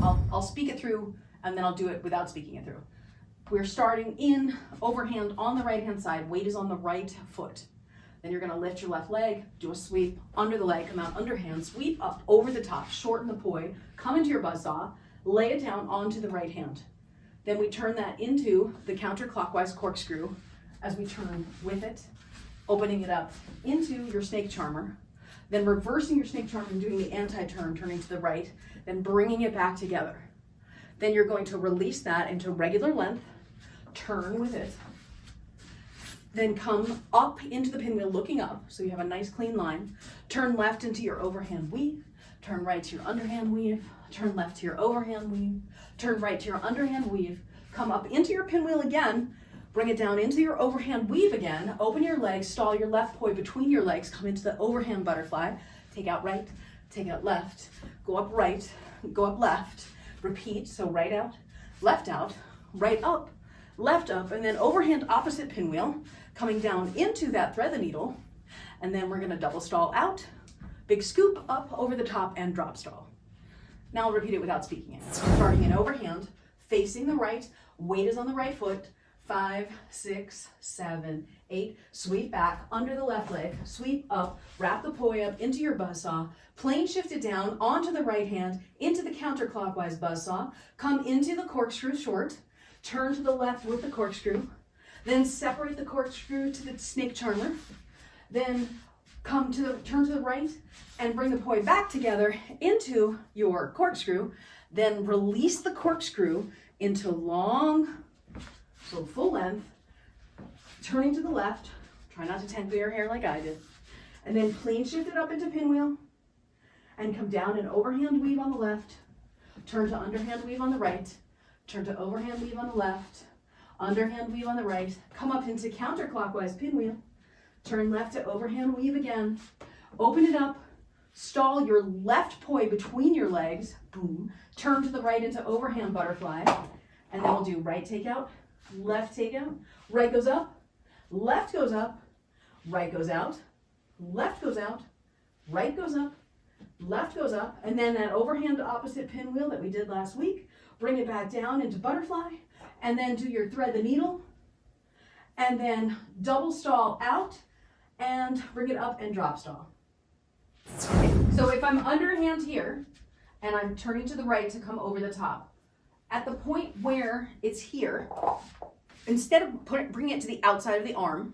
I'll speak it through and then I'll do it without speaking it through. We're starting in overhand on the right hand side, weight is on the right foot. Then you're gonna lift your left leg, do a sweep under the leg, come out underhand, sweep up over the top, shorten the poi, come into your buzzsaw, lay it down onto the right hand. Then we turn that into the counterclockwise corkscrew as we turn with it, opening it up into your snake charmer, then reversing your snake charmer and doing the anti-turn, turning to the right, then bringing it back together. Then you're going to release that into regular length, turn with it, then come up into the pinwheel looking up, so you have a nice clean line, turn left into your overhand weave, turn right to your underhand weave, turn left to your overhand weave, turn right to your underhand weave, come up into your pinwheel again, bring it down into your overhand weave again, open your legs, stall your left poi between your legs, come into the overhand butterfly, take out right, take out left, go up right, go up left, repeat, so right out, right up, left up, and then overhand opposite pinwheel, coming down into that thread the needle, and then we're gonna double stall out, big scoop up over the top and drop stall. Now I'll repeat it without speaking it. Starting in overhand, facing the right, weight is on the right foot, 5, 6, 7, 8, sweep back under the left leg, sweep up, wrap the poi up into your buzzsaw, plane shift it down onto the right hand, into the counterclockwise buzzsaw, come into the corkscrew short, turn to the left with the corkscrew, then separate the corkscrew to the snake charmer, then turn to the right and bring the poi back together into your corkscrew, then release the corkscrew into long, so full length, turning to the left, try not to tangle your hair like I did, and then plane shift it up into pinwheel, and come down and overhand weave on the left, turn to underhand weave on the right, turn to overhand weave on the left, underhand weave on the right, come up into counterclockwise pinwheel, turn left to overhand weave again, open it up, stall your left poi between your legs, boom, turn to the right into overhand butterfly, and then we'll do right takeout, left takeout, right goes up, left goes up, right goes out, left goes out, right goes up, left goes up, and then that overhand opposite pinwheel that we did last week, bring it back down into butterfly, and then do your thread the needle, and then double stall out, and bring it up and drop stall. Okay, so if I'm underhand here, and I'm turning to the right to come over the top, at the point where it's here, instead of bringing it to the outside of the arm,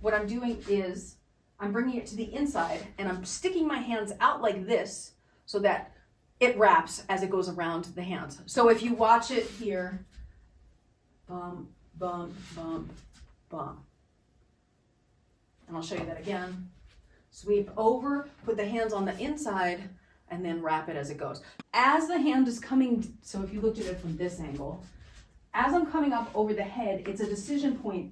what I'm doing is I'm bringing it to the inside, and I'm sticking my hands out like this so that it wraps as it goes around the hands. So if you watch it here, bum, bum, bum, bum. And I'll show you that again. Sweep over, put the hands on the inside, and then wrap it as it goes. As the hand is coming, so if you looked at it from this angle, as I'm coming up over the head, it's a decision point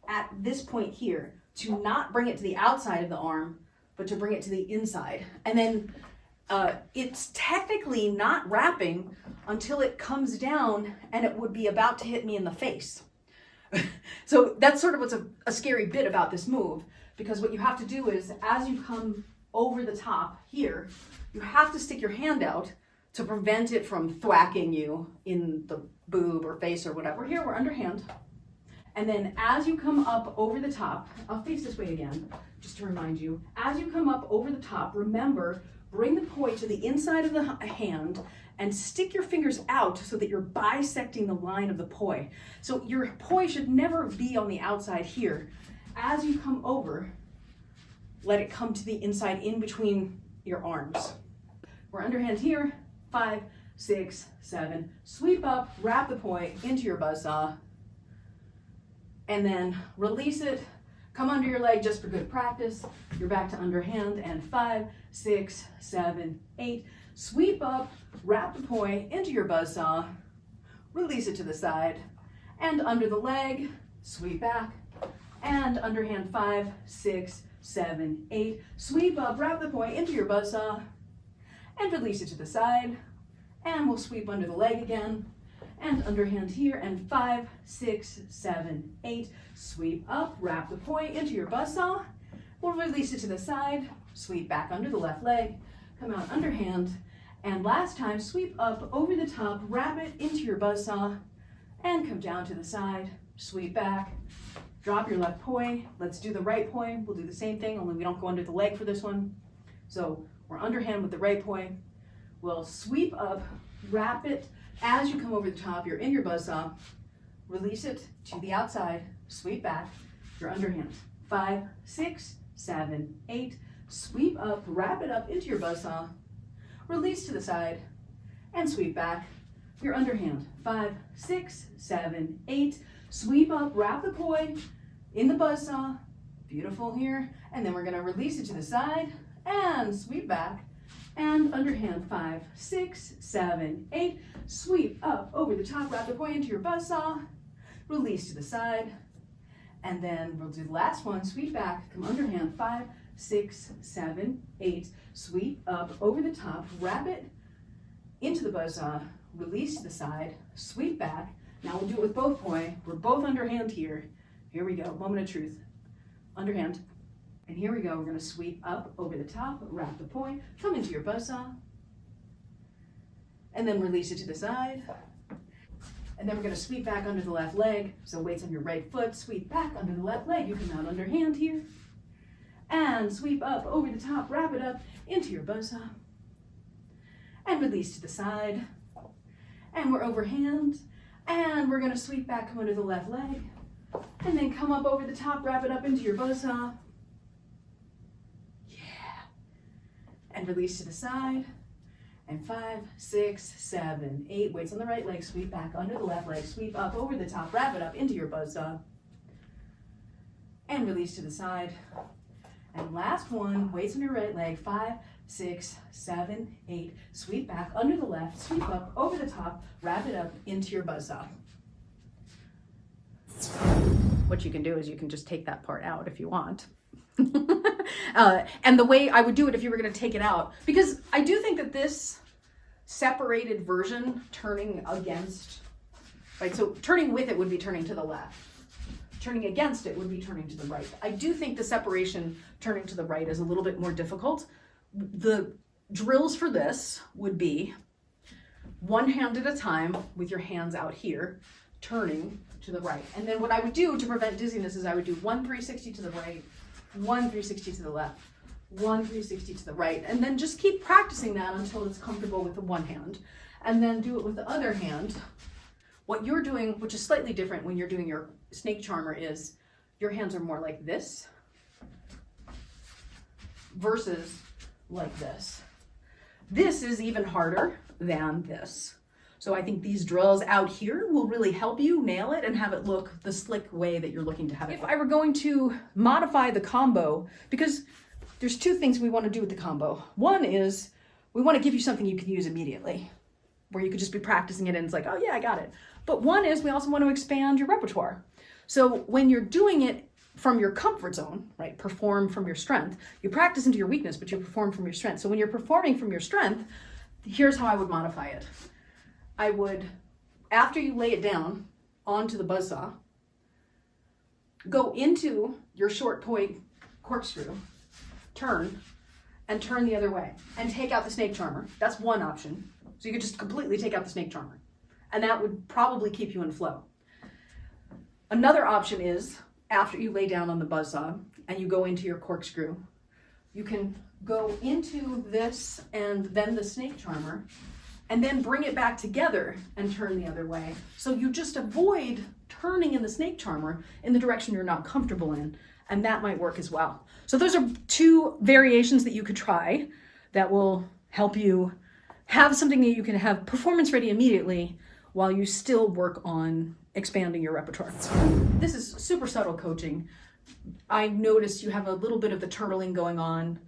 at this point here to not bring it to the outside of the arm, but to bring it to the inside. And then it's technically not wrapping until it comes down and it would be about to hit me in the face. So that's sort of what's a scary bit about this move, because what you have to do is as you come over the top here, you have to stick your hand out to prevent it from thwacking you in the boob or face or whatever. Here we're underhand. And then as you come up over the top, I'll face this way again, just to remind you, as you come up over the top, remember, bring the poi to the inside of the hand and stick your fingers out so that you're bisecting the line of the poi. So your poi should never be on the outside here. As you come over, let it come to the inside in between your arms. We're underhand here, 5, 6, 7, sweep up, wrap the poi into your buzzsaw, and then release it, come under your leg just for good practice. You're back to underhand, and 5, 6, 7, 8, sweep up, wrap the poi into your buzzsaw, release it to the side, and under the leg, sweep back, and underhand 5, 6, 7, 8, sweep up, wrap the poi into your buzzsaw, and release it to the side, and we'll sweep under the leg again, and underhand here, and 5, 6, 7, 8, sweep up, wrap the poi into your buzzsaw, we'll release it to the side, sweep back under the left leg, come out underhand, And last time, sweep up over the top, wrap it into your buzzsaw, and come down to the side, sweep back, drop your left poi. Let's do the right poi. We'll do the same thing, only we don't go under the leg for this one. So we're underhand with the right poi. We'll sweep up, wrap it. As you come over the top, you're in your buzzsaw. Release it to the outside, sweep back, your underhand. 5, 6, 7, 8. Sweep up, wrap it up into your buzzsaw. Release to the side, and sweep back, your underhand. 5, 6, 7, 8. Sweep up, wrap the poi in the buzzsaw. Beautiful here. And then we're going to release it to the side and sweep back and underhand. 5, 6, 7, 8. Sweep up over the top, wrap the poi into your buzzsaw. Release to the side. And then we'll do the last one. Sweep back, come underhand. 5, 6, 7, 8. Sweep up over the top, wrap it into the buzzsaw. Release to the side, sweep back. Now we'll do it with both poi. We're both underhand here. Here we go, moment of truth. Underhand. And here we go, we're gonna sweep up over the top, wrap the poi, come into your buzzsaw, and then release it to the side. And then we're gonna sweep back under the left leg. So weight's on your right foot, sweep back under the left leg. You come out underhand here. And sweep up over the top, wrap it up into your buzzsaw. And release to the side. And we're overhand. And we're gonna sweep back, come under the left leg. And then come up over the top, wrap it up into your buzzsaw. Yeah. And release to the side. And 5, 6, 7, 8. Weights on the right leg, sweep back under the left leg, sweep up over the top, wrap it up into your buzzsaw. And release to the side. And last one, weights on your right leg, 5, 6, 7, 8. Sweep back under the left, sweep up over the top, wrap it up into your buzzsaw. What you can do is you can just take that part out if you want. And the way I would do it if you were going to take it out, because I do think that this separated version, turning against, right? So turning with it would be turning to the left. Turning against it would be turning to the right. I do think the separation turning to the right is a little bit more difficult. The drills for this would be one hand at a time with your hands out here, turning to the right. And then what I would do to prevent dizziness is I would do 1 360 to the right, 1 360 to the left, 1 360 to the right, and then just keep practicing that until it's comfortable with the one hand. And then do it with the other hand. What you're doing, which is slightly different when you're doing your snake charmer, is your hands are more like this versus like this. This is even harder than this. So I think these drills out here will really help you nail it and have it look the slick way that you're looking to have it. If I were going to modify the combo, because there's two things we want to do with the combo. One is we want to give you something you can use immediately, where you could just be practicing it and it's like, oh yeah, I got it. But one is we also want to expand your repertoire. So when you're doing it from your comfort zone, right, perform from your strength, you practice into your weakness, but you perform from your strength. So when you're performing from your strength, here's how I would modify it. I would, after you lay it down onto the buzzsaw, go into your short poi corkscrew, turn, and turn the other way, and take out the snake charmer. That's one option. So you could just completely take out the snake charmer, and that would probably keep you in flow. Another option is, after you lay down on the buzzsaw and you go into your corkscrew, you can go into this and then the snake charmer, and then bring it back together and turn the other way. So you just avoid turning in the snake charmer in the direction you're not comfortable in, and that might work as well. So those are two variations that you could try that will help you have something that you can have performance ready immediately while you still work on expanding your repertoire. This is super subtle coaching. I noticed you have a little bit of the turtling going on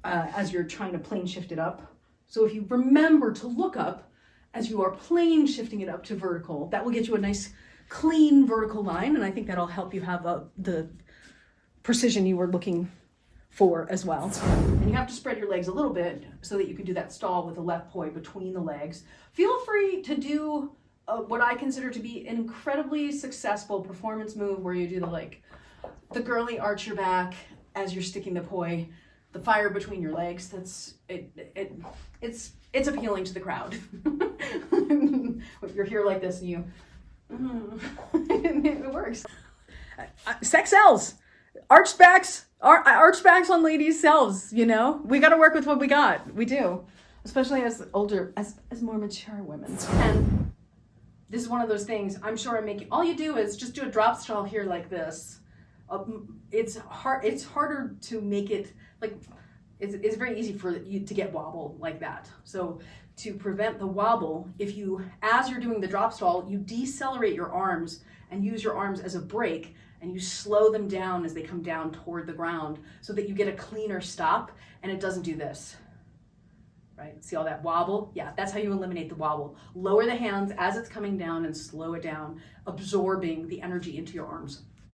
as you're trying to plane shift it up. So if you remember to look up as you are plane shifting it up to vertical, that will get you a nice clean vertical line, and I think that'll help you have the precision you were looking for as well. And you have to spread your legs a little bit so that you can do that stall with the left poi between the legs. Feel free to do what I consider to be an incredibly successful performance move where you do the girly arch your back as you're sticking the poi the fire between your legs. It's appealing to the crowd. If you're here like this and you, it works. Sex sells. Arched backs on ladies sells, you know? We got to work with what we got. We do. Especially as more mature women. And this is one of those things, I'm sure I'm making, all you do is just do a drop stall here like this. It's harder to make it, like, it's very easy for you to get wobble like that. So to prevent the wobble, if you, as you're doing the drop stall, you decelerate your arms and use your arms as a brake, and you slow them down as they come down toward the ground so that you get a cleaner stop and it doesn't do this. Right? See all that wobble? Yeah, that's how you eliminate the wobble. Lower the hands as it's coming down and slow it down, absorbing the energy into your arms.